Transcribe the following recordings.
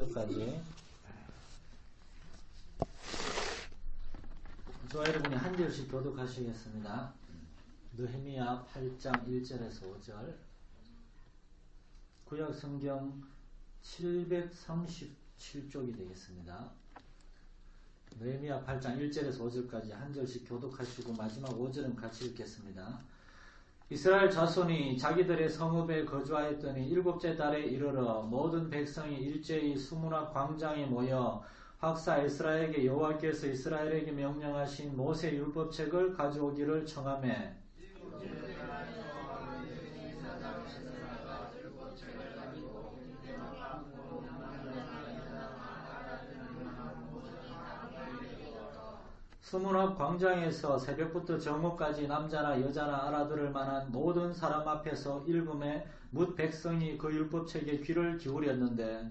5절까지. 저와 여러분이 한 절씩 교독하시겠습니다. 느헤미야 8장 1절에서 5절. 구약 성경 737쪽이 되겠습니다. 느헤미야 8장 1절에서 5절까지 한 절씩 교독하시고 마지막 5절은 같이 읽겠습니다. 이스라엘 자손이 자기들의 성읍에 거주하였더니 일곱째 달에 이르러 모든 백성이 일제히 수문학 광장에 모여 학사 에스라에게 여호와께서 이스라엘에게 명령하신 모세 율법책을 가져오기를 청하매 수문학 광장에서 새벽부터 정오까지 남자나 여자나 알아들을 만한 모든 사람 앞에서 읽음에 뭇 백성이 그 율법책에 귀를 기울였는데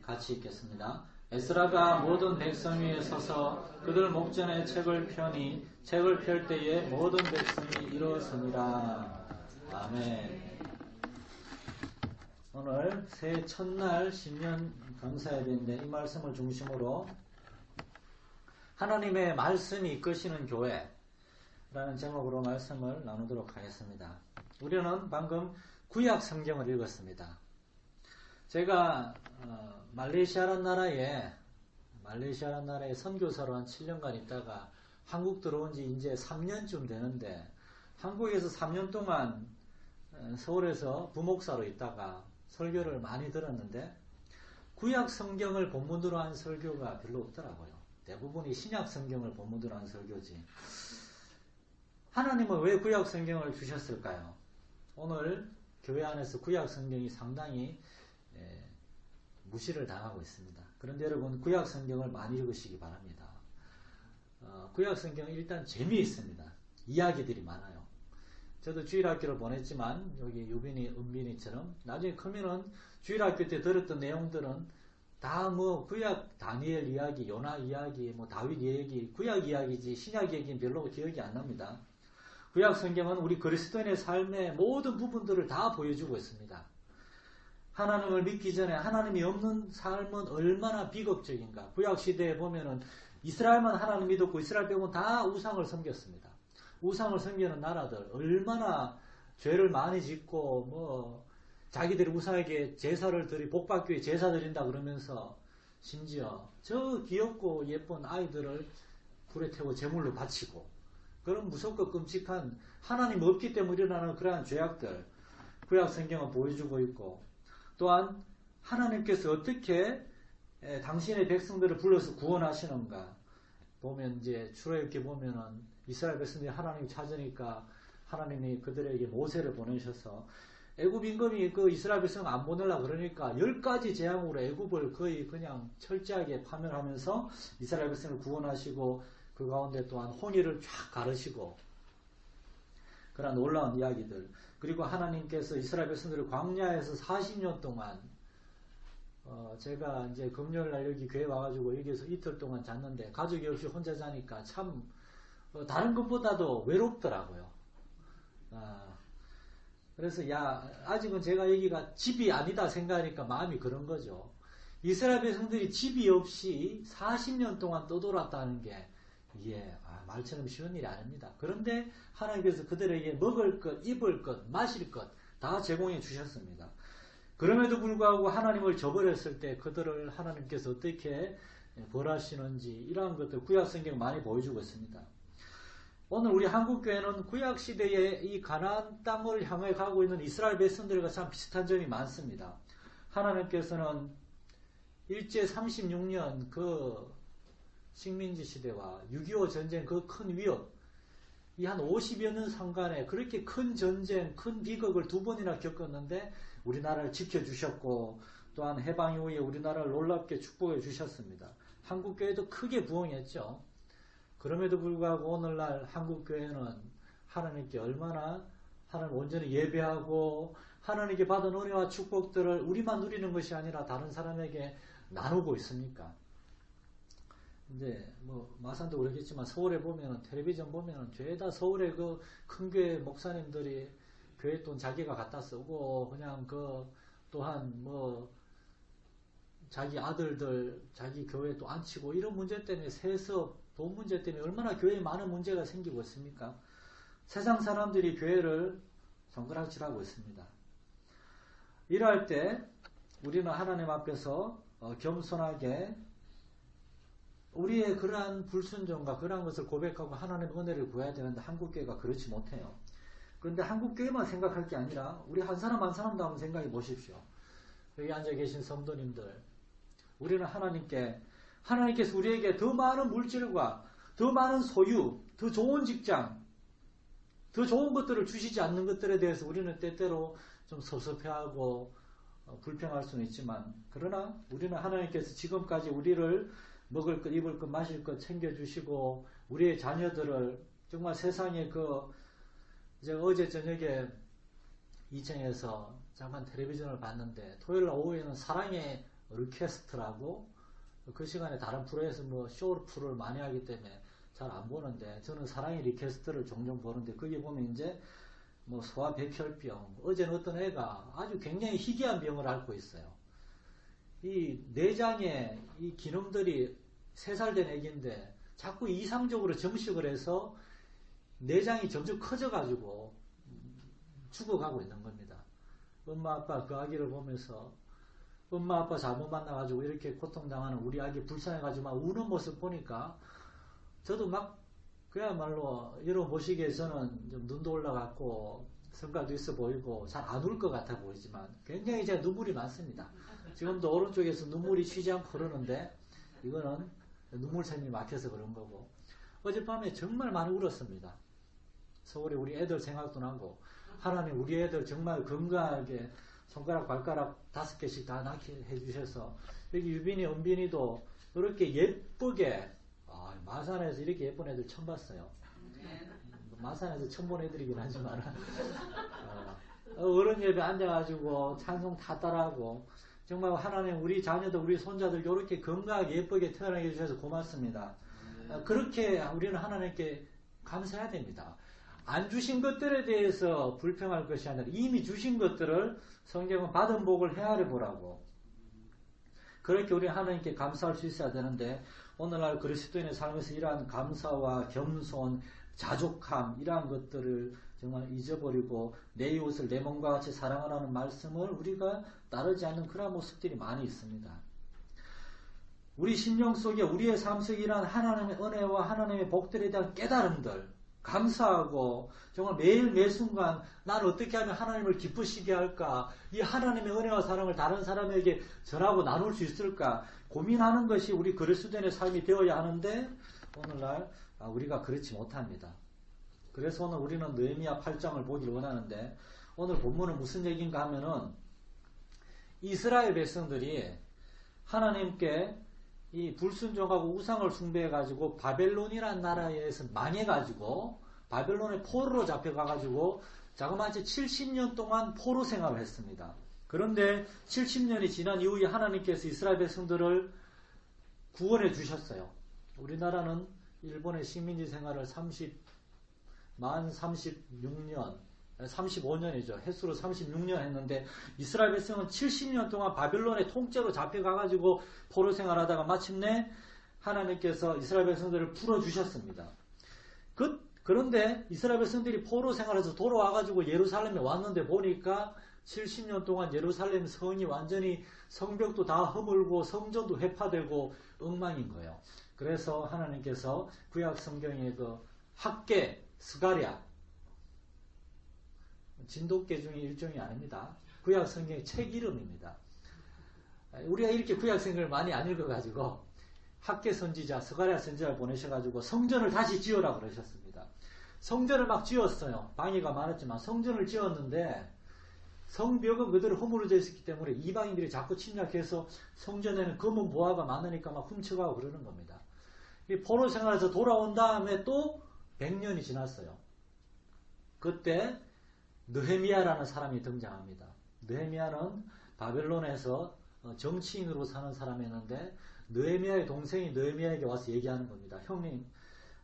같이 읽겠습니다. 에스라가 모든 백성 위에 서서 그들 목전에 책을 펴니 책을 펼 때에 모든 백성이 일어서니라. 아멘. 오늘 새해 첫날 신년 강사해야 되는데 이 말씀을 중심으로 하나님의 말씀이 이끄시는 교회라는 제목으로 말씀을 나누도록 하겠습니다. 우리는 방금 구약 성경을 읽었습니다. 제가 말레이시아라는 나라에 선교사로 한 7년간 있다가 한국 들어온 지 이제 3년쯤 되는데 한국에서 3년 동안 서울에서 부목사로 있다가 설교를 많이 들었는데 구약 성경을 본문으로 한 설교가 별로 없더라고요. 대부분이 신약 성경을 본문으로 한 설교지. 하나님은 왜 구약 성경을 주셨을까요? 오늘 교회 안에서 구약 성경이 상당히 무시를 당하고 있습니다. 그런데 여러분 구약 성경을 많이 읽으시기 바랍니다. 구약 성경은 일단 재미있습니다. 이야기들이 많아요. 저도 주일학교를 보냈지만 여기 유빈이, 은빈이처럼 나중에 크면은 주일학교 때 들었던 내용들은 다 뭐 구약 다니엘 이야기, 요나 이야기, 뭐 다윗 이야기, 구약 이야기지 신약 이야기는 별로 기억이 안 납니다. 구약 성경은 우리 그리스도인의 삶의 모든 부분들을 다 보여주고 있습니다. 하나님을 믿기 전에 하나님이 없는 삶은 얼마나 비극적인가. 구약시대에 보면은 이스라엘만 하나님 믿었고 이스라엘 빼고는 다 우상을 섬겼습니다. 우상을 섬기는 나라들 얼마나 죄를 많이 짓고 뭐 자기들이 우상에게 제사를 드리 복받기 위해 제사 드린다 그러면서 심지어 저 귀엽고 예쁜 아이들을 불에 태워 제물로 바치고 그런 무섭고 끔찍한 하나님 없기 때문에 일어나는 그러한 죄악들 구약 성경은 보여주고 있고 또한 하나님께서 어떻게 당신의 백성들을 불러서 구원하시는가 보면 이제 출애굽기 보면은 이스라엘 백성들이 하나님 찾으니까 하나님이 그들에게 모세를 보내셔서 애굽 임금이 그 이스라엘 백성 안 보내려고 그러니까 10가지 재앙으로 애굽을 거의 그냥 철저하게 파멸하면서 이스라엘 백성을 구원하시고 그 가운데 또한 홍해를 쫙 가르시고 그런 놀라운 이야기들 그리고 하나님께서 이스라엘 백성들을 광야에서 40년 동안 제가 이제 금요일날 여기 교회 와가지고 여기서 이틀 동안 잤는데 가족이 없이 혼자 자니까 참 다른 것보다도 외롭더라고요. 그래서 아직은 제가 여기가 집이 아니다 생각하니까 마음이 그런 거죠. 이스라엘 백성들이 집이 없이 40년 동안 떠돌았다는 게 이게 말처럼 쉬운 일이 아닙니다. 그런데 하나님께서 그들에게 먹을 것, 입을 것, 마실 것 다 제공해 주셨습니다. 그럼에도 불구하고 하나님을 저버렸을 때 그들을 하나님께서 어떻게 벌하시는지 이러한 것들 구약 성경 많이 보여주고 있습니다. 오늘 우리 한국교회는 구약시대에 이 가나안 땅을 향해 가고 있는 이스라엘 백성들과 참 비슷한 점이 많습니다. 하나님께서는 일제 36년 그 식민지 시대와 6.25 전쟁 그 큰 위협 이 한 50여 년 상간에 그렇게 큰 전쟁, 큰 비극을 2번이나 겪었는데 우리나라를 지켜주셨고 또한 해방 이후에 우리나라를 놀랍게 축복해 주셨습니다. 한국교회도 크게 부흥했죠. 그럼에도 불구하고 오늘날 한국교회는 하나님께 얼마나 하나님 온전히 예배하고 하나님께 받은 은혜와 축복들을 우리만 누리는 것이 아니라 다른 사람에게 나누고 있습니까? 이제 뭐 마산도 그렇겠지만 서울에 보면은 텔레비전 보면은 죄다 서울의 그 큰 교회 목사님들이 교회 돈 자기가 갖다 쓰고 그냥 그 또한 뭐 자기 아들들 자기 교회 또 앉히고 이런 문제 때문에 세습 돈 문제 때문에 얼마나 교회에 많은 문제가 생기고 있습니까? 세상 사람들이 교회를 손가락질하고 있습니다. 이러할 때 우리는 하나님 앞에서 겸손하게 우리의 그러한 불순종과 그러한 것을 고백하고 하나님의 은혜를 구해야 되는데 한국교회가 그렇지 못해요. 그런데 한국교회만 생각할 게 아니라 우리 한 사람 한 사람도 한번 생각해 보십시오. 여기 앉아 계신 성도님들, 우리는 하나님께서 우리에게 더 많은 물질과 더 많은 소유, 더 좋은 직장, 더 좋은 것들을 주시지 않는 것들에 대해서 우리는 때때로 좀 섭섭해하고 불평할 수는 있지만, 그러나 우리는 하나님께서 지금까지 우리를 먹을 것, 입을 것, 마실 것 챙겨주시고 우리의 자녀들을 정말 세상에 제가 어제 저녁에 2층에서 잠깐 텔레비전을 봤는데 토요일 오후에는 사랑의 오케스트라고 그 시간에 다른 프로에서 뭐 쇼 프로를 많이 하기 때문에 잘 안 보는데 저는 사랑의 리퀘스트를 종종 보는데 거기 보면 이제 뭐 소아백혈병, 어제는 어떤 애가 아주 굉장히 희귀한 병을 앓고 있어요. 이 내장의 이 기능들이 3살 된 애기인데 자꾸 이상적으로 정식을 해서 내장이 점점 커져가지고 죽어가고 있는 겁니다. 엄마 아빠 그 아기를 보면서 엄마 아빠 잘못 만나가지고 이렇게 고통당하는 우리 아기 불쌍해가지고 막 우는 모습 보니까 저도 막 그야말로 여러분 보시기에 저는 좀 눈도 올라갔고 성깔도 있어 보이고 잘 안 울 것 같아 보이지만 굉장히 제 눈물이 많습니다. 지금도 오른쪽에서 눈물이 쉬지 않고 흐르는데 이거는 눈물샘이 막혀서 그런 거고, 어젯밤에 정말 많이 울었습니다. 서울에 우리 애들 생각도 나고 하나님 우리 애들 정말 건강하게 손가락 발가락 5개씩 다 낳게 해주셔서 여기 유빈이 은빈이도 이렇게 예쁘게 마산에서 이렇게 예쁜 애들 처음 봤어요. 마산에서 처음 본 애들이긴 하지만 어른 예배 앉아가지고 찬송 다 따라하고 정말 하나님 우리 자녀들 우리 손자들 이렇게 건강하게 예쁘게 태어나게 해주셔서 고맙습니다. 그렇게 우리는 하나님께 감사해야 됩니다. 안 주신 것들에 대해서 불평할 것이 아니라 이미 주신 것들을 성경은 받은 복을 헤아려 보라고, 그렇게 우리 하나님께 감사할 수 있어야 되는데 오늘날 그리스도인의 삶에서 이러한 감사와 겸손, 자족함 이러한 것들을 정말 잊어버리고 내 이웃을 내 몸과 같이 사랑하라는 말씀을 우리가 따르지 않는 그런 모습들이 많이 있습니다. 우리 심령 속에 우리의 삶 속에 이러한 하나님의 은혜와 하나님의 복들에 대한 깨달음들 감사하고 정말 매일 매순간 나는 어떻게 하면 하나님을 기쁘시게 할까, 이 하나님의 은혜와 사랑을 다른 사람에게 전하고 나눌 수 있을까 고민하는 것이 우리 그리스도인의 삶이 되어야 하는데 오늘날 우리가 그렇지 못합니다. 그래서 오늘 우리는 느헤미야 8장을 보기를 원하는데 오늘 본문은 무슨 얘기인가 하면은 이스라엘 백성들이 하나님께 이 불순종하고 우상을 숭배해가지고 바벨론이라는 나라에서 망해가지고 바벨론의 포로로 잡혀가가지고 자그마치 70년 동안 포로 생활을 했습니다. 그런데 70년이 지난 이후에 하나님께서 이스라엘 백성들을 구원해 주셨어요. 우리나라는 일본의 식민지 생활을 만 36년 35년이죠. 횟수로 36년 했는데 이스라엘 백성은 70년 동안 바벨론의 통째로 잡혀가가지고 포로 생활하다가 마침내 하나님께서 이스라엘 백성들을 풀어주셨습니다. 그런데 이스라엘 백성들이 포로 생활에서 돌아와가지고 예루살렘에 왔는데 보니까 70년 동안 예루살렘 성이 완전히 성벽도 다 허물고 성전도 회파되고 엉망인 거예요. 그래서 하나님께서 구약 성경의 그 학계 스가랴 진돗개 중에 일종이 아닙니다. 구약 성경의 책 이름입니다. 우리가 이렇게 구약 성경을 많이 안 읽어가지고 학계 선지자 스가랴 선지자를 보내셔가지고 성전을 다시 지으라고 그러셨습니다. 성전을 막 지었어요. 방해가 많았지만 성전을 지었는데 성벽은 그대로 허물어져 있었기 때문에 이방인들이 자꾸 침략해서 성전에는 검은 보화가 많으니까 막 훔쳐가고 그러는 겁니다. 이 포로 생활에서 돌아온 다음에 또 100년이 지났어요. 그때 느헤미야라는 사람이 등장합니다. 느헤미야는 바벨론에서 정치인으로 사는 사람이었는데 느헤미야의 동생이 느헤미야에게 와서 얘기하는 겁니다. 형님,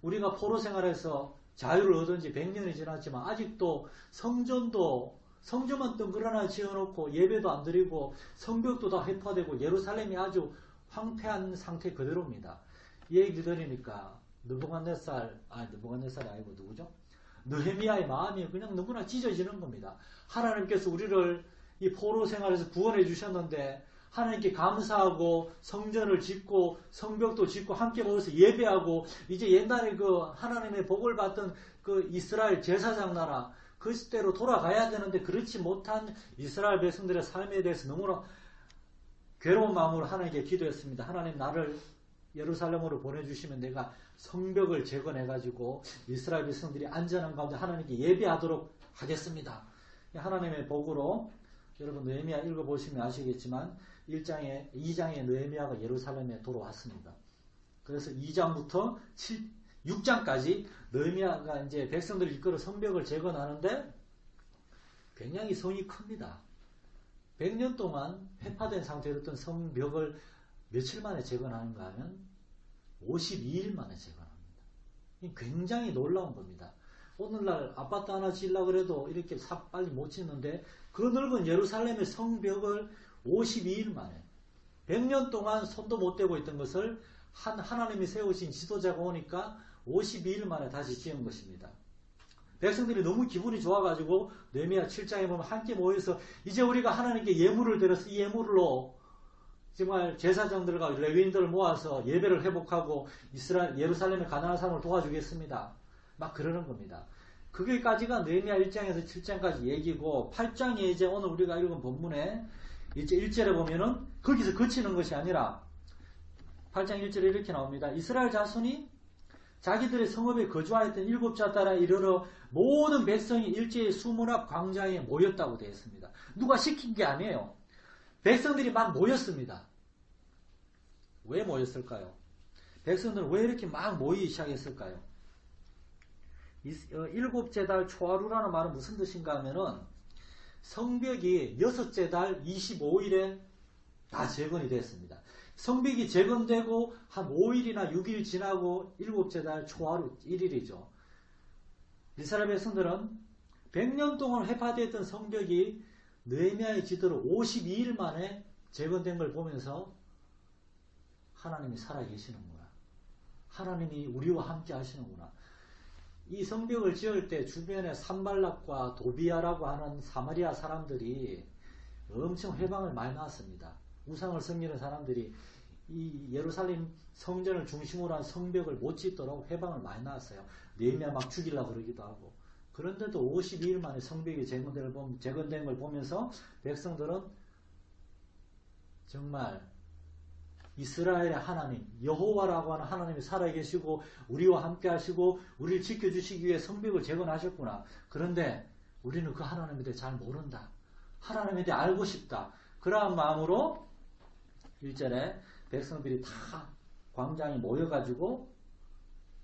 우리가 포로 생활에서 자유를 얻은 지 100년이 지났지만 아직도 성전만 덩그러나 지어놓고 예배도 안 드리고 성벽도 다 회파되고 예루살렘이 아주 황폐한 상태 그대로입니다. 이 얘기 들으니까 느부갓네살이 아니고 누구죠? 느헤미야의 마음이 그냥 너무나 찢어지는 겁니다. 하나님께서 우리를 이 포로 생활에서 구원해 주셨는데 하나님께 감사하고 성전을 짓고 성벽도 짓고 함께 모여서 예배하고 이제 옛날에 그 하나님의 복을 받던 그 이스라엘 제사장 나라 그 시대로 돌아가야 되는데 그렇지 못한 이스라엘 백성들의 삶에 대해서 너무나 괴로운 마음으로 하나님께 기도했습니다. 하나님, 나를 예루살렘으로 보내주시면 내가 성벽을 재건해가지고 이스라엘 백성들이 안전한 가운데 하나님께 예배하도록 하겠습니다. 하나님의 복으로 여러분 느헤미야 읽어보시면 아시겠지만 2장에 느헤미야가 예루살렘에 돌아왔습니다. 그래서 2장부터 6장까지 느헤미야가 이제 백성들을 이끌어 성벽을 재건하는데 굉장히 성이 큽니다. 100년 동안 회파된 상태였던 성벽을 며칠 만에 재건하는가 하면 52일 만에 재건합니다. 굉장히 놀라운 겁니다. 오늘날 아파트 하나 지으려고 그래도 이렇게 빨리 못 짓는데 그 넓은 예루살렘의 성벽을 52일 만에 100년 동안 손도 못 대고 있던 것을 하나님이 세우신 지도자가 오니까 52일 만에 다시 지은 것입니다. 백성들이 너무 기분이 좋아가지고 느헤미야 7장에 보면 함께 모여서 이제 우리가 하나님께 예물을 드려서 이 예물로 정말 제사장들과 레위인들을 모아서 예배를 회복하고 예루살렘의 가난한 사람을 도와주겠습니다. 막 그러는 겁니다. 그게까지가 느헤미야 1장에서 7장까지 얘기고 8장에 이제 오늘 우리가 읽은 본문에 이제 1절에 보면은 거기서 그치는 것이 아니라 8장 1절에 이렇게 나옵니다. 이스라엘 자손이 자기들의 성읍에 거주하였던 7자 따라 이르러 모든 백성이 일제히 수문 앞 광장에 모였다고 되어 있습니다. 누가 시킨 게 아니에요. 백성들이 막 모였습니다. 왜 모였을까요? 백성들은 왜 이렇게 막 모이기 시작했을까요? 7째 달 초하루라는 말은 무슨 뜻인가 하면은 성벽이 6째 달 25일에 다 재건이 됐습니다. 성벽이 재건되고 한 5일이나 6일 지나고 7째 달 초하루 1일이죠. 이스라엘 백성들은 100년 동안 회파되었던 성벽이 느헤미야의 지도로 52일 만에 재건된 걸 보면서 하나님이 살아계시는구나. 하나님이 우리와 함께 하시는구나. 이 성벽을 지을 때 주변에 산발락과 도비아라고 하는 사마리아 사람들이 엄청 회방을 많이 놨습니다. 우상을 섬기는 사람들이 이 예루살렘 성전을 중심으로 한 성벽을 못 짓도록 회방을 많이 놨어요. 느헤미야 막 죽이려고 그러기도 하고. 그런데도 52일 만에 성벽이 재건된 걸 보면서 백성들은 정말 이스라엘의 하나님, 여호와라고 하는 하나님이 살아계시고 우리와 함께 하시고 우리를 지켜주시기 위해 성벽을 재건하셨구나. 그런데 우리는 그 하나님에 대해 잘 모른다. 하나님에 대해 알고 싶다. 그러한 마음으로 1절에 백성들이 다 광장에 모여가지고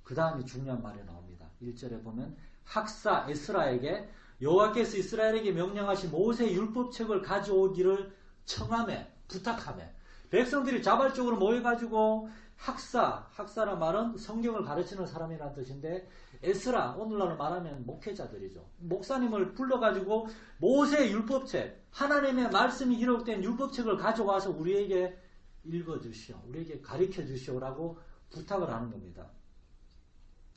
그 다음에 중요한 말이 나옵니다. 1절에 보면 학사 에스라에게 여호와께서 이스라엘에게 명령하신 모세의 율법책을 가져오기를 청하매 부탁하매 백성들이 자발적으로 모여가지고 학사란 말은 성경을 가르치는 사람이라는 뜻인데 에스라 오늘날로 말하면 목회자들이죠. 목사님을 불러가지고 모세의 율법책 하나님의 말씀이 기록된 율법책을 가져와서 우리에게 읽어주시오. 우리에게 가르쳐주시오라고 부탁을 하는 겁니다.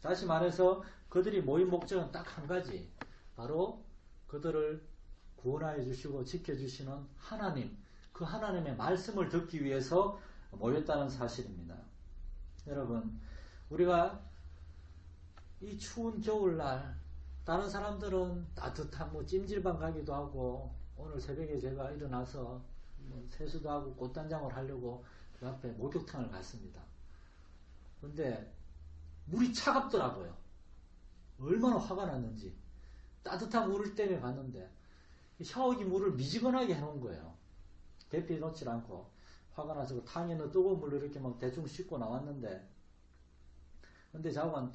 다시 말해서 그들이 모인 목적은 딱 한 가지. 바로 그들을 구원하여 주시고 지켜주시는 하나님. 그 하나님의 말씀을 듣기 위해서 모였다는 사실입니다. 여러분, 우리가 이 추운 겨울날 다른 사람들은 따뜻한 찜질방 가기도 하고 오늘 새벽에 제가 일어나서 세수도 하고 꽃단장을 하려고 그 앞에 목욕탕을 갔습니다. 근데 물이 차갑더라고요. 얼마나 화가 났는지. 따뜻한 물을 때문에 갔는데 샤워기 물을 미지근하게 해놓은 거예요. 대피 놓지 않고. 화가 나서 그 탕에 있는 뜨거운 물로 이렇게 막 대충 씻고 나왔는데, 근데 자관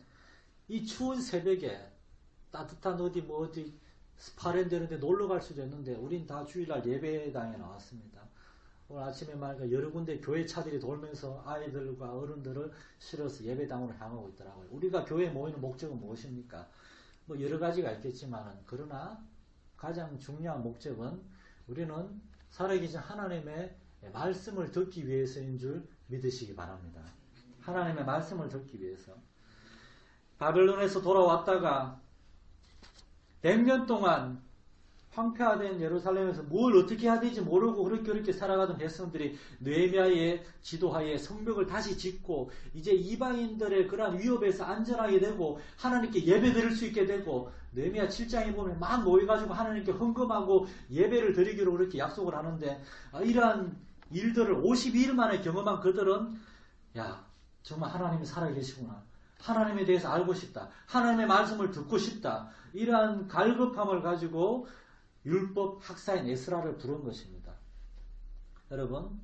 이 추운 새벽에 따뜻한 어디 스파랜드 이런 데 놀러 갈 수도 있는데 우린 다 주일날 예배당에 나왔습니다. 오늘 아침에 말까 여러 군데 교회 차들이 돌면서 아이들과 어른들을 실어서 예배당으로 향하고 있더라고요. 우리가 교회에 모이는 목적은 무엇입니까? 뭐 여러 가지가 있겠지만은, 그러나 가장 중요한 목적은 우리는 살아계신 하나님의 말씀을 듣기 위해서인 줄 믿으시기 바랍니다. 하나님의 말씀을 듣기 위해서. 바벨론에서 돌아왔다가 100년 동안 황폐화된 예루살렘에서 뭘 어떻게 해야 될지 모르고 그렇게 살아가던 백성들이 느헤미야의 지도하에 성벽을 다시 짓고 이제 이방인들의 그러한 위협에서 안전하게 되고 하나님께 예배 드릴 수 있게 되고, 느헤미야 7장에 보면 막 모여가지고 하나님께 헌금하고 예배를 드리기로 그렇게 약속을 하는데, 이러한 일들을 52일 만에 경험한 그들은 야, 정말 하나님이 살아계시구나, 하나님에 대해서 알고 싶다, 하나님의 말씀을 듣고 싶다, 이러한 갈급함을 가지고 율법 학사인 에스라를 부른 것입니다. 여러분,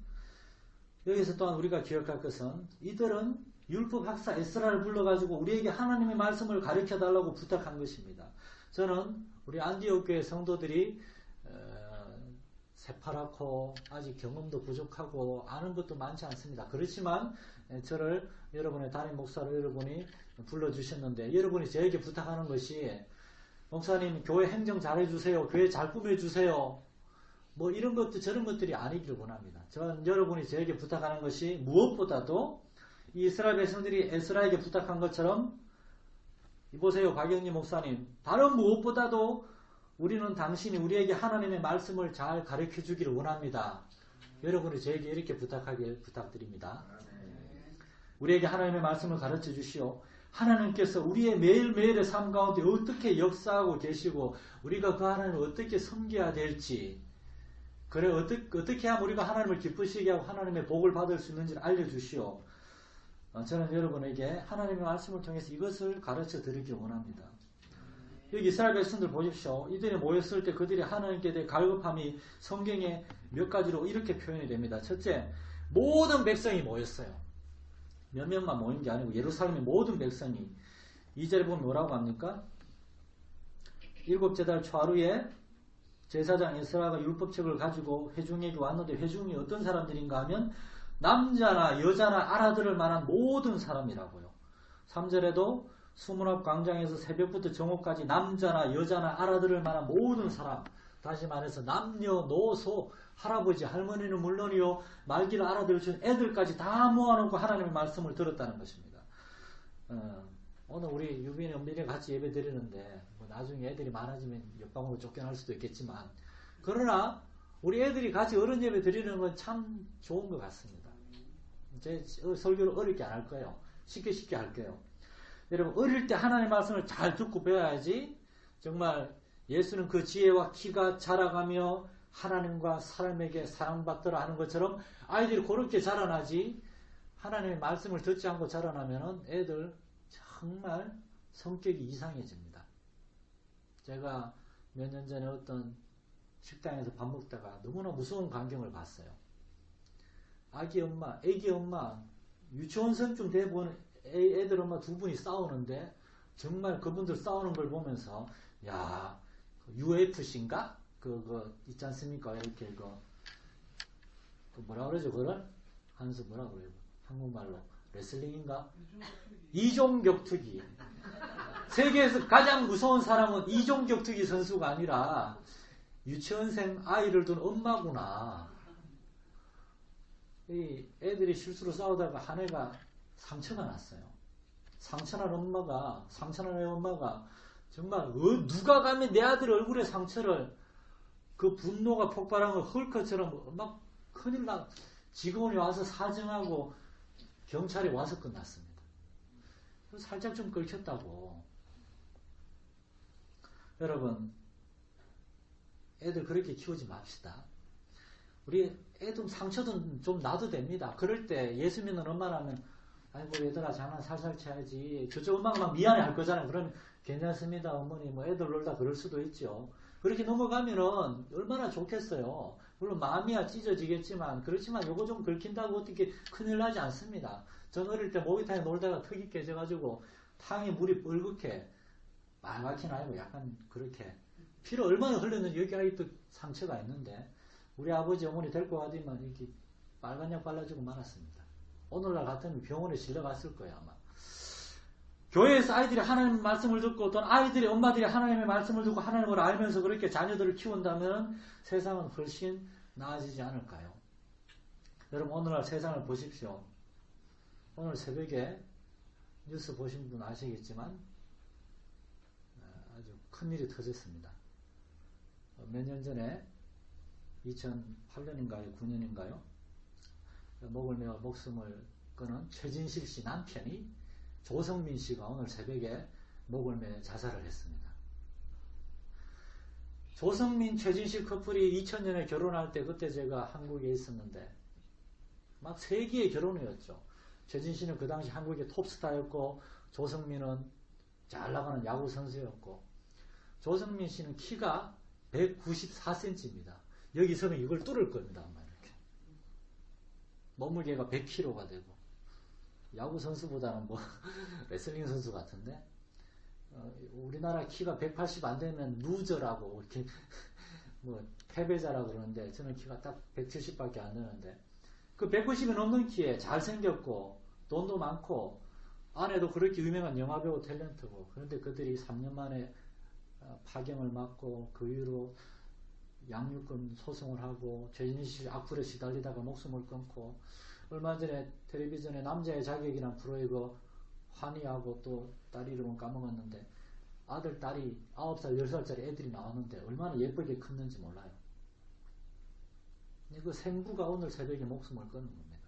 여기서 또한 우리가 기억할 것은 이들은 율법 학사 에스라를 불러가지고 우리에게 하나님의 말씀을 가르쳐달라고 부탁한 것입니다. 저는 우리 안디옥 교회 성도들이 새파랗고 아직 경험도 부족하고 아는 것도 많지 않습니다. 그렇지만 저를, 여러분의 담임 목사를 여러분이 불러주셨는데, 여러분이 저에게 부탁하는 것이 목사님 교회 행정 잘해주세요, 교회 잘 꾸며주세요, 뭐 이런 것도 저런 것들이 아니기를 원합니다. 전 여러분이 저에게 부탁하는 것이 무엇보다도 이 이스라엘 백성들이 에스라에게 부탁한 것처럼, 보세요 박영림 목사님, 다른 무엇보다도 우리는 당신이 우리에게 하나님의 말씀을 잘 가르쳐 주기를 원합니다. 여러분이 저에게 이렇게 부탁하길 부탁드립니다. 우리에게 하나님의 말씀을 가르쳐 주시오. 하나님께서 우리의 매일매일의 삶 가운데 어떻게 역사하고 계시고 우리가 그 하나님을 어떻게 섬겨야 될지, 그래 어떻게 하면 우리가 하나님을 기쁘시게 하고 하나님의 복을 받을 수 있는지를 알려주시오. 저는 여러분에게 하나님의 말씀을 통해서 이것을 가르쳐 드리길 원합니다. 여기 이스라엘 백성들 보십시오. 이들이 모였을 때 그들이 하나님께 대해 갈급함이 성경에 몇 가지로 이렇게 표현이 됩니다. 첫째, 모든 백성이 모였어요. 몇 명만 모인 게 아니고 예루살렘의 모든 백성이. 2절에 보면 뭐라고 합니까? 7째 달 초하루에 제사장 에스라가 율법책을 가지고 회중에게 왔는데, 회중이 어떤 사람들인가 하면 남자나 여자나 알아들을 만한 모든 사람이라고요. 3절에도 수문앞 광장에서 새벽부터 정오까지 남자나 여자나 알아들을 만한 모든 사람, 다시 말해서 남녀노소, 할아버지 할머니는 물론이요, 말귀를 알아들을 수 있는 애들까지 다 모아놓고 하나님의 말씀을 들었다는 것입니다. 오늘 우리 유빈이 은빈이 같이 예배 드리는데 뭐 나중에 애들이 많아지면 옆방으로 쫓겨날 수도 있겠지만, 그러나 우리 애들이 같이 어른 예배 드리는 건 참 좋은 것 같습니다. 제 설교를 어렵게 안 할 거예요. 쉽게 할 거예요. 여러분, 어릴 때 하나님의 말씀을 잘 듣고 배워야지 정말 예수는 그 지혜와 키가 자라가며 하나님과 사람에게 사랑받더라 하는 것처럼 아이들이 그렇게 자라나지, 하나님의 말씀을 듣지 않고 자라나면은 애들 정말 성격이 이상해집니다. 제가 몇 년 전에 어떤 식당에서 밥 먹다가 너무나 무서운 광경을 봤어요. 애기 엄마, 유치원생쯤 돼보는 애들 엄마 두 분이 싸우는데, 정말 그분들 싸우는 걸 보면서, 야, UFC인가? 그거 있지 않습니까? 이렇게 그 뭐라 그러죠? 그걸? 한수 뭐라 그래요? 한국말로. 레슬링인가? 이종격투기. 세계에서 가장 무서운 사람은 이종격투기 선수가 아니라 유치원생 아이를 둔 엄마구나. 이 애들이 실수로 싸우다가 한 애가 상처가 났어요. 상처난 애 엄마가 정말 누가 가면 내 아들 얼굴에 상처를, 그 분노가 폭발한 걸 헐크처럼 막 큰일 나, 직원이 와서 사정하고 경찰이 와서 끝났습니다. 살짝 좀 긁혔다고. 여러분, 애들 그렇게 키우지 맙시다. 우리 애들 상처도 좀 나도 됩니다. 그럴 때 예수 믿는 엄마라면, 아이고 얘들아 장난 살살 쳐야지. 저쪽 엄마가 막 미안해 할 거잖아요. 그러면 괜찮습니다 어머니, 뭐 애들 놀다 그럴 수도 있죠. 그렇게 넘어가면은 얼마나 좋겠어요. 물론 마음이야 찢어지겠지만, 그렇지만 요거 좀 긁힌다고 어떻게 큰일 나지 않습니다. 전 어릴 때 모기탕에 놀다가 턱이 깨져가지고 탕에 물이 뻘겋게 빨갛게 나고 약간 그렇게 피를 얼마나 흘렸는지 여기 아직도 상처가 있는데, 우리 아버지 어머니 데리고 가더니만 이렇게 빨간 약 발라주고 말았습니다. 오늘날 같으면 병원에 실려갔을 거예요 아마. 교회에서 아이들이 하나님의 말씀을 듣고 또는 아이들이 엄마들이 하나님의 말씀을 듣고 하나님을 알면서 그렇게 자녀들을 키운다면 세상은 훨씬 나아지지 않을까요? 여러분 오늘날 세상을 보십시오. 오늘 새벽에 뉴스 보신 분 아시겠지만 아주 큰일이 터졌습니다. 몇 년 전에 2008년인가요? 9년인가요? 목을 메어 목숨을 끊은 최진실 씨 남편이 조성민 씨가 오늘 새벽에 목을 매 자살을 했습니다. 조성민, 최진실 커플이 2000년에 결혼할 때 그때 제가 한국에 있었는데 막 세기의 결혼이었죠. 최진실은 그 당시 한국의 톱스타였고 조성민은 잘 나가는 야구 선수였고 조성민 씨는 키가 194cm입니다. 여기 서면 이걸 뚫을 겁니다. 아마 이렇게. 몸무게가 100kg가 되고 야구 선수보다는 뭐 레슬링 선수 같은데 우리나라 키가 180 안 되면 루저라고 이렇게 뭐 패배자라고 그러는데 저는 키가 딱 170밖에 안 되는데 그 190이 넘는 키에 잘생겼고 돈도 많고 아내도 그렇게 유명한 영화배우 탤런트고 그런데 그들이 3년 만에 파경을 맞고 그 이후로 양육권 소송을 하고 최진실 악플에 시달리다가 목숨을 끊고 얼마 전에 텔레비전에 남자의 자격이란 프로이거 환희하고 또 딸 이름은 까먹었는데 아들 딸이 9살 10살짜리 애들이 나왔는데 얼마나 예쁘게 컸는지 몰라요. 그 생부가 오늘 새벽에 목숨을 끊은 겁니다.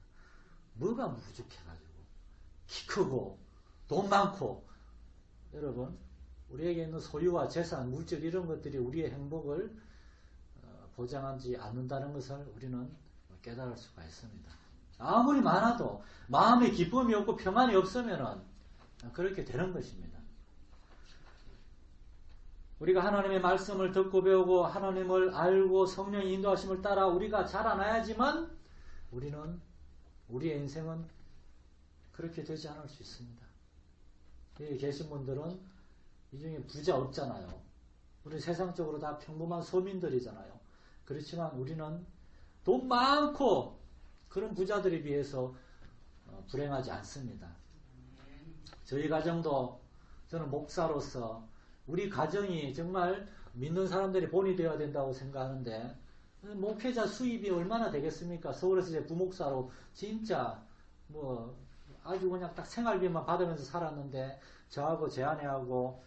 뭐가 부족해가지고 키 크고 돈 많고 여러분 우리에게 있는 소유와 재산, 물질 이런 것들이 우리의 행복을 보장하지 않는다는 것을 우리는 깨달을 수가 있습니다. 아무리 많아도 마음에 기쁨이 없고 평안이 없으면 그렇게 되는 것입니다. 우리가 하나님의 말씀을 듣고 배우고 하나님을 알고 성령의 인도하심을 따라 우리가 자라나야지만 우리의 인생은 그렇게 되지 않을 수 있습니다. 여기 계신 분들은 이 중에 부자 없잖아요. 우리 세상적으로 다 평범한 소민들이잖아요. 그렇지만 우리는 돈 많고 그런 부자들에 비해서 불행하지 않습니다. 저희 가정도 저는 목사로서 우리 가정이 정말 믿는 사람들이 본이 되어야 된다고 생각하는데 목회자 수입이 얼마나 되겠습니까? 서울에서 이제 부목사로 진짜 뭐 아주 그냥 딱 생활비만 받으면서 살았는데 저하고 제 아내하고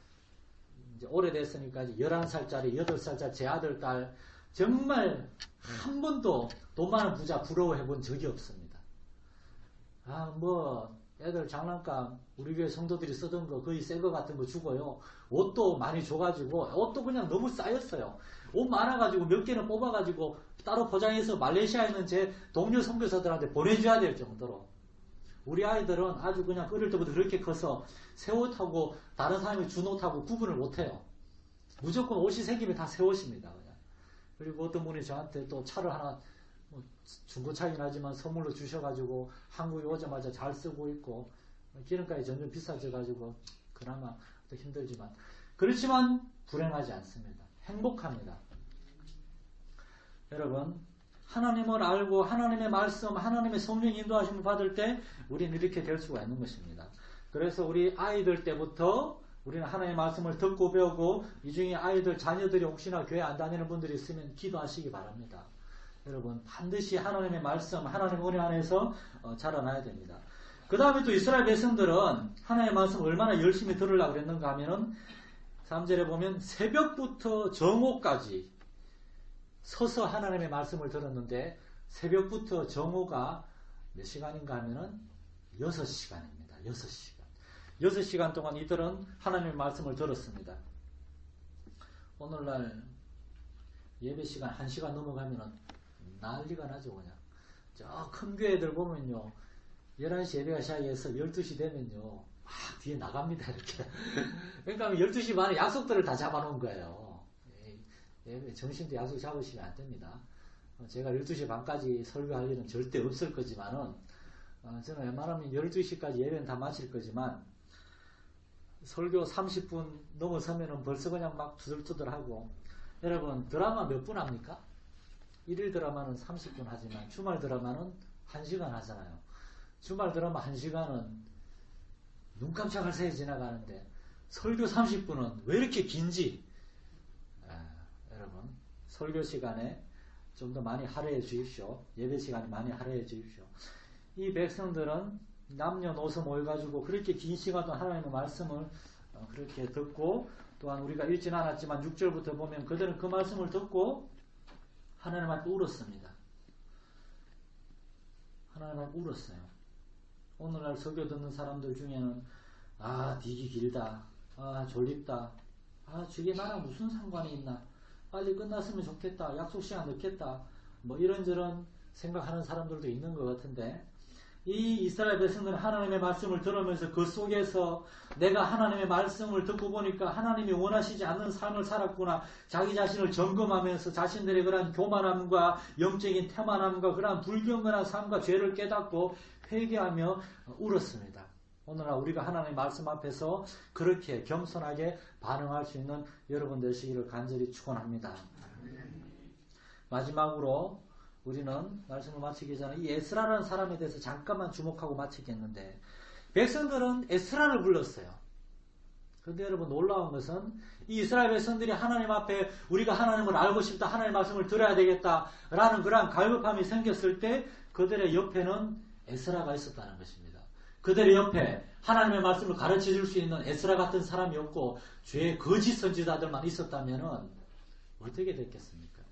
이제 오래됐으니까 이제 11살짜리 8살짜리 제 아들 딸 정말 한 번도 돈 많은 부자 부러워해 본 적이 없습니다. 뭐 애들 장난감 우리 교회 성도들이 쓰던 거 거의 새 거 같은 거 주고요. 옷도 많이 줘가지고 옷도 그냥 너무 쌓였어요. 옷 많아가지고 몇 개는 뽑아가지고 따로 포장해서 말레이시아에 있는 제 동료 선교사들한테 보내줘야 될 정도로 우리 아이들은 아주 그냥 어릴 때부터 그렇게 커서 새 옷하고 다른 사람이 준 옷하고 구분을 못해요. 무조건 옷이 생기면 다 새 옷입니다. 그냥. 그리고 어떤 분이 저한테 또 차를 하나 뭐 중고차긴 하지만 선물로 주셔가지고 한국에 오자마자 잘 쓰고 있고 기름값이 점점 비싸져가지고 그나마 또 힘들지만 그렇지만 불행하지 않습니다. 행복합니다. 여러분 하나님을 알고 하나님의 말씀 하나님의 성령 인도하심을 받을 때 우리는 이렇게 될 수가 있는 것입니다. 그래서 우리 아이들 때부터 우리는 하나님의 말씀을 듣고 배우고 이 중에 아이들 자녀들이 혹시나 교회 안 다니는 분들이 있으면 기도하시기 바랍니다. 여러분 반드시 하나님의 말씀 하나님의 은혜 안에서 자라나야 됩니다. 그 다음에 또 이스라엘 백성들은 하나님의 말씀을 얼마나 열심히 들으려고 그랬는가 하면은 3절에 보면 새벽부터 정오까지 서서 하나님의 말씀을 들었는데 새벽부터 정오가 몇 시간인가 하면은 6시간입니다. 6시간. 6시간 동안 이들은 하나님의 말씀을 들었습니다. 오늘날 예배 시간 1시간 넘어가면은 난리가 나죠, 그냥. 저 큰 교회들 보면요. 11시 예배가 시작해서 12시 되면요. 막 뒤에 나갑니다, 이렇게. 그러니까 12시 반에 약속들을 다 잡아놓은 거예요. 정신도 약속 잡으시면 안 됩니다. 제가 12시 반까지 설교할 일은 절대 없을 거지만은, 저는 웬만하면 12시까지 예배는 다 마칠 거지만, 설교 30분 넘어서면은 벌써 그냥 막 투덜투덜하고, 여러분, 드라마 몇 분 합니까? 일일 드라마는 30분 하지만, 주말 드라마는 1시간 하잖아요. 주말 드라마 1시간은 눈 깜짝할 새에 지나가는데, 설교 30분은 왜 이렇게 긴지, 여러분, 설교 시간에 좀 더 많이 할애해 주십시오. 예배 시간에 많이 할애해 주십시오. 이 백성들은 남녀노소 모여가지고 그렇게 긴 시간 동안 하나님의 말씀을 그렇게 듣고, 또한 우리가 읽진 않았지만 6절부터 보면 그들은 그 말씀을 듣고 하나님 앞에 울었습니다. 하나님 앞에 울었어요. 오늘날 설교 듣는 사람들 중에는 딕이 길다, 졸립다, 저게 나랑 무슨 상관이 있나, 빨리 끝났으면 좋겠다, 약속 시간 늦겠다, 뭐 이런저런 생각하는 사람들도 있는 것 같은데, 이 이스라엘 백성들은 하나님의 말씀을 들으면서 그 속에서 내가 하나님의 말씀을 듣고 보니까 하나님이 원하시지 않는 삶을 살았구나, 자기 자신을 점검하면서 자신들의 그러한 교만함과 영적인 태만함과 그러한 불경건한 삶과 죄를 깨닫고 회개하며 울었습니다. 오늘날 우리가 하나님의 말씀 앞에서 그렇게 겸손하게 반응할 수 있는 여러분 되시기를 간절히 축원합니다. 마지막으로 우리는 말씀을 마치기 전에 이 에스라라는 사람에 대해서 잠깐만 주목하고 마치겠는데, 백성들은 에스라를 불렀어요. 그런데 여러분, 놀라운 것은 이 이스라엘 백성들이 하나님 앞에 우리가 하나님을 알고 싶다, 하나님의 말씀을 들어야 되겠다라는 그러한 갈급함이 생겼을 때 그들의 옆에는 에스라가 있었다는 것입니다. 그들의 옆에 하나님의 말씀을 가르쳐 줄 수 있는 에스라 같은 사람이 없고 죄의 거짓 선지자들만 있었다면 어떻게 됐겠습니까?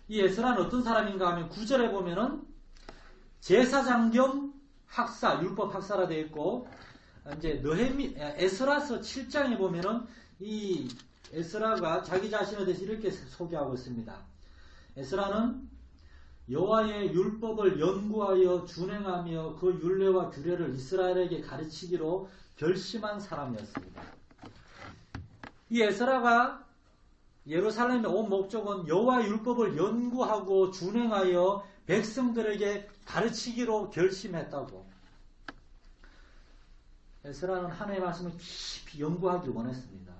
이 에스라는 어떤 사람인가 하면 9절에 보면은 제사장 겸 학사, 율법 학사라 되어 있고, 이제 에스라서 7장에 보면은 이 에스라가 자기 자신에 대해서 이렇게 소개하고 있습니다. 에스라는 여호와의 율법을 연구하여 준행하며 그 율례와 규례를 이스라엘에게 가르치기로 결심한 사람이었습니다. 이 에스라가 예루살렘에 온 목적은 여호와의 율법을 연구하고 준행하여 백성들에게 가르치기로 결심했다고. 에스라는 하나님의 말씀을 깊이 연구하길 원했습니다.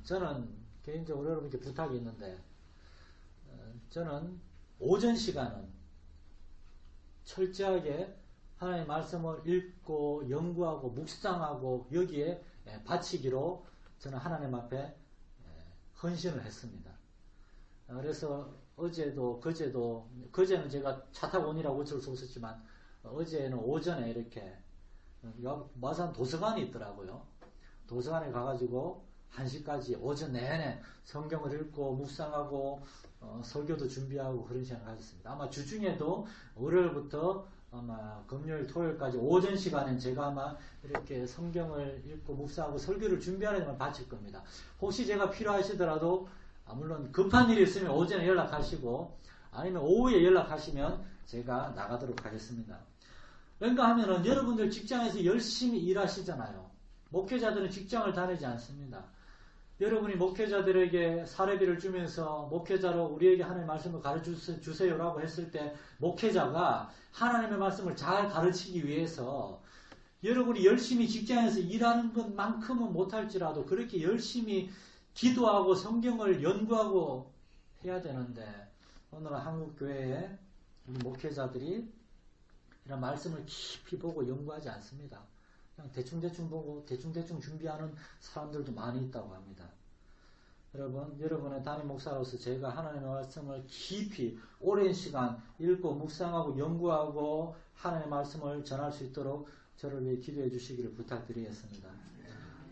저는 개인적으로 여러분께 부탁이 있는데, 저는 오전 시간은 철저하게 하나님의 말씀을 읽고 연구하고 묵상하고 여기에 바치기로 저는 하나님 앞에 헌신을 했습니다. 그래서 어제도 그제는 제가 차 타고 오느라고 어쩔 수 없었지만, 어제는 오전에 이렇게 마산 도서관이 있더라고요. 도서관에 가가지고 1시까지 오전 내내 성경을 읽고 묵상하고 설교도 준비하고 그런 시간을 가졌습니다. 아마 주중에도 월요일부터 아마 금요일 토요일까지 오전 시간엔 제가 아마 이렇게 성경을 읽고 묵상하고 설교를 준비하는 데만 바칠 겁니다. 혹시 제가 필요하시더라도 물론 급한 일이 있으면 오전에 연락하시고 아니면 오후에 연락하시면 제가 나가도록 하겠습니다. 그러니까 하면은 여러분들 직장에서 열심히 일하시잖아요. 목회자들은 직장을 다니지 않습니다. 여러분이 목회자들에게 사례비를 주면서 목회자로 우리에게 하나님의 말씀을 가르쳐 주세요라고 했을 때 목회자가 하나님의 말씀을 잘 가르치기 위해서 여러분이 열심히 직장에서 일하는 것만큼은 못할지라도 그렇게 열심히 기도하고 성경을 연구하고 해야 되는데, 오늘 한국교회에 우리 목회자들이 이런 말씀을 깊이 보고 연구하지 않습니다. 그냥 대충대충 보고 대충대충 준비하는 사람들도 많이 있다고 합니다. 여러분의 담임 목사로서 제가 하나님의 말씀을 깊이 오랜 시간 읽고 묵상하고 연구하고 하나님의 말씀을 전할 수 있도록 저를 위해 기도해 주시기를 부탁드리겠습니다.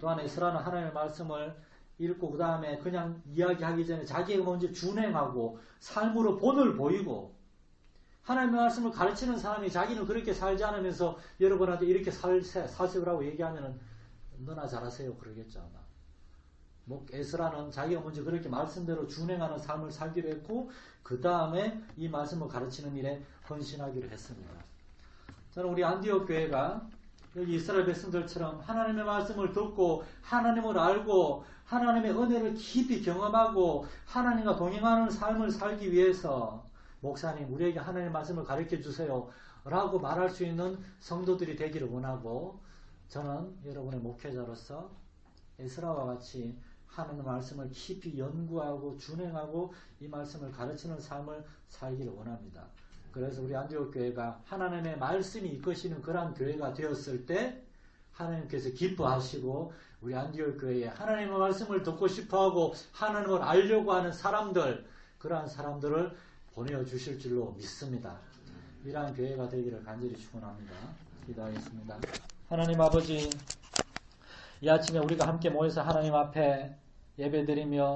또한 에스라는 하나님의 말씀을 읽고 그 다음에 그냥 이야기하기 전에 자기가 먼저 준행하고 삶으로 본을 보이고, 하나님의 말씀을 가르치는 사람이 자기는 그렇게 살지 않으면서 여러분한테 이렇게 사세요라고 얘기하면은 너나 잘하세요 그러겠죠 아마. 에스라는 자기가 먼저 그렇게 말씀대로 준행하는 삶을 살기로 했고, 그 다음에 이 말씀을 가르치는 일에 헌신하기로 했습니다. 저는 우리 안디옥 교회가 여기 이스라엘 백성들처럼 하나님의 말씀을 듣고 하나님을 알고 하나님의 은혜를 깊이 경험하고 하나님과 동행하는 삶을 살기 위해서 목사님 우리에게 하나님의 말씀을 가르쳐 주세요 라고 말할 수 있는 성도들이 되기를 원하고, 저는 여러분의 목회자로서 에스라와 같이 하나님의 말씀을 깊이 연구하고 준행하고 이 말씀을 가르치는 삶을 살기를 원합니다. 그래서 우리 안디옥 교회가 하나님의 말씀이 이끄시는 그러한 교회가 되었을 때 하나님께서 기뻐하시고 우리 안디옥 교회에 하나님의 말씀을 듣고 싶어하고 하나님을 알려고 하는 사람들, 그러한 사람들을 보내주실 줄로 믿습니다. 이러한 교회가 되기를 간절히 축원합니다. 기도하겠습니다. 하나님 아버지, 이 아침에 우리가 함께 모여서 하나님 앞에 예배드리며